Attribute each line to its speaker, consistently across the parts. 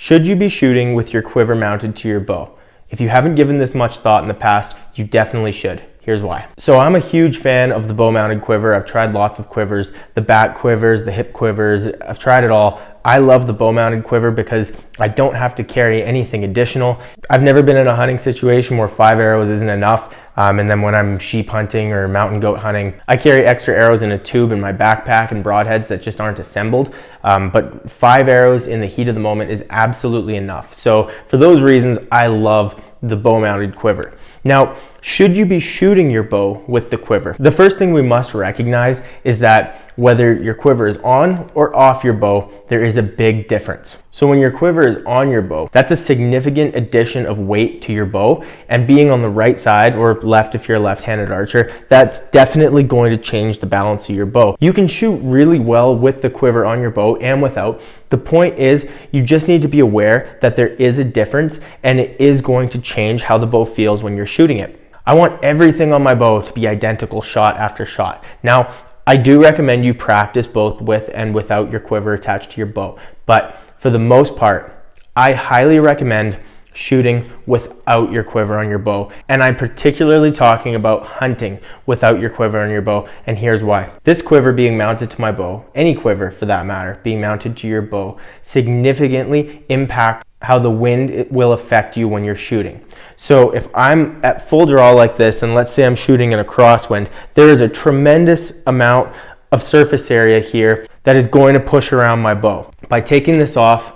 Speaker 1: Should you be shooting with your quiver mounted to your bow? If you haven't given this much thought in the past, you definitely should. Here's why. So I'm a huge fan of the bow mounted quiver. I've tried lots of quivers, the back quivers, the hip quivers, I've tried it all. I love the bow mounted quiver because I don't have to carry anything additional. I've never been in a hunting situation where 5 arrows isn't enough. And then when I'm sheep hunting or mountain goat hunting, I carry extra arrows in a tube in my backpack and broadheads that just aren't assembled. But 5 arrows in the heat of the moment is absolutely enough. So for those reasons, I love the bow mounted quiver. Now, should you be shooting your bow with the quiver? The first thing we must recognize is that whether your quiver is on or off your bow, there is a big difference. So when your quiver is on your bow, that's a significant addition of weight to your bow, and being on the right side or left if you're a left-handed archer, that's definitely going to change the balance of your bow. You can shoot really well with the quiver on your bow and without. The point is, you just need to be aware that there is a difference and it is going to change how the bow feels when you're shooting it. I want everything on my bow to be identical shot after shot. Now, I do recommend you practice both with and without your quiver attached to your bow, but for the most part, I highly recommend shooting without your quiver on your bow. And I'm particularly talking about hunting without your quiver on your bow, and here's why. This quiver being mounted to my bow, any quiver for that matter, being mounted to your bow, significantly impacts how the wind will affect you when you're shooting. So if I'm at full draw like this, and let's say I'm shooting in a crosswind, there is a tremendous amount of surface area here that is going to push around my bow. By taking this off,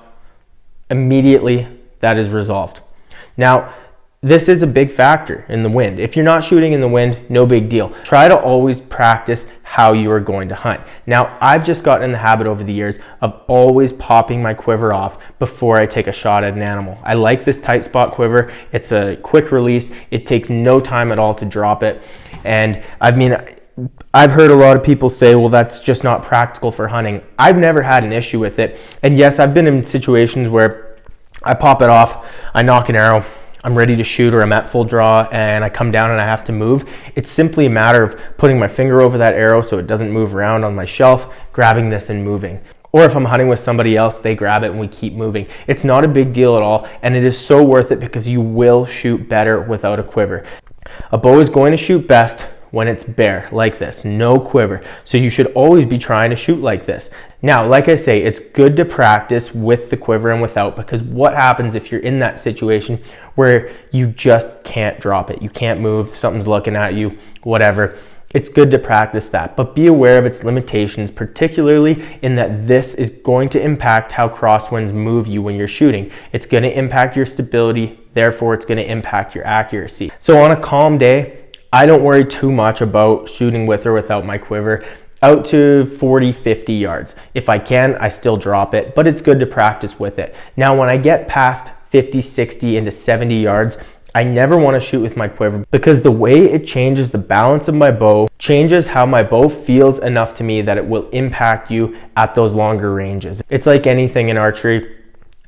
Speaker 1: immediately that is resolved. Now, this is a big factor in the wind. If you're not shooting in the wind, no big deal. Try to always practice how you are going to hunt. Now, I've just gotten in the habit over the years of always popping my quiver off before I take a shot at an animal. I like this tight spot quiver. It's a quick release. It takes no time at all to drop it. And I mean, I've heard a lot of people say, well, that's just not practical for hunting. I've never had an issue with it. And yes, I've been in situations where I pop it off, I knock an arrow, I'm ready to shoot, or I'm at full draw and I come down and I have to move. It's simply a matter of putting my finger over that arrow so it doesn't move around on my shelf, grabbing this and moving. Or if I'm hunting with somebody else, they grab it and we keep moving. It's not a big deal at all, and it is so worth it because you will shoot better without a quiver. A bow is going to shoot best when it's bare, like this, no quiver. So you should always be trying to shoot like this. Now, like I say, it's good to practice with the quiver and without, because what happens if you're in that situation where you just can't drop it? You can't move, something's looking at you, whatever. It's good to practice that, but be aware of its limitations, particularly in that this is going to impact how crosswinds move you when you're shooting. It's going to impact your stability, therefore it's going to impact your accuracy. So on a calm day, I don't worry too much about shooting with or without my quiver out to 40, 50 yards. If I can, I still drop it, but it's good to practice with it. Now, when I get past 50, 60 into 70 yards, I never want to shoot with my quiver because the way it changes the balance of my bow changes how my bow feels enough to me that it will impact you at those longer ranges. It's like anything in archery.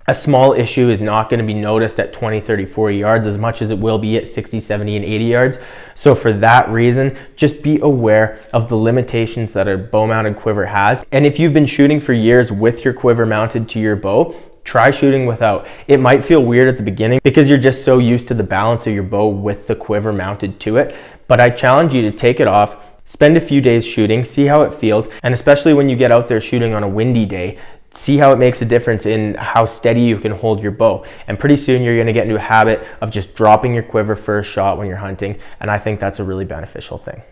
Speaker 1: A small issue is not going to be noticed at 20, 30, 40 yards as much as it will be at 60, 70, and 80 yards. So for that reason, just be aware of the limitations that a bow-mounted quiver has. And if you've been shooting for years with your quiver mounted to your bow, try shooting without. It might feel weird at the beginning because you're just so used to the balance of your bow with the quiver mounted to it. But I challenge you to take it off, spend a few days shooting, see how it feels, and especially when you get out there shooting on a windy day, see how it makes a difference in how steady you can hold your bow. And pretty soon you're going to get into a habit of just dropping your quiver for a shot when you're hunting, and I think that's a really beneficial thing.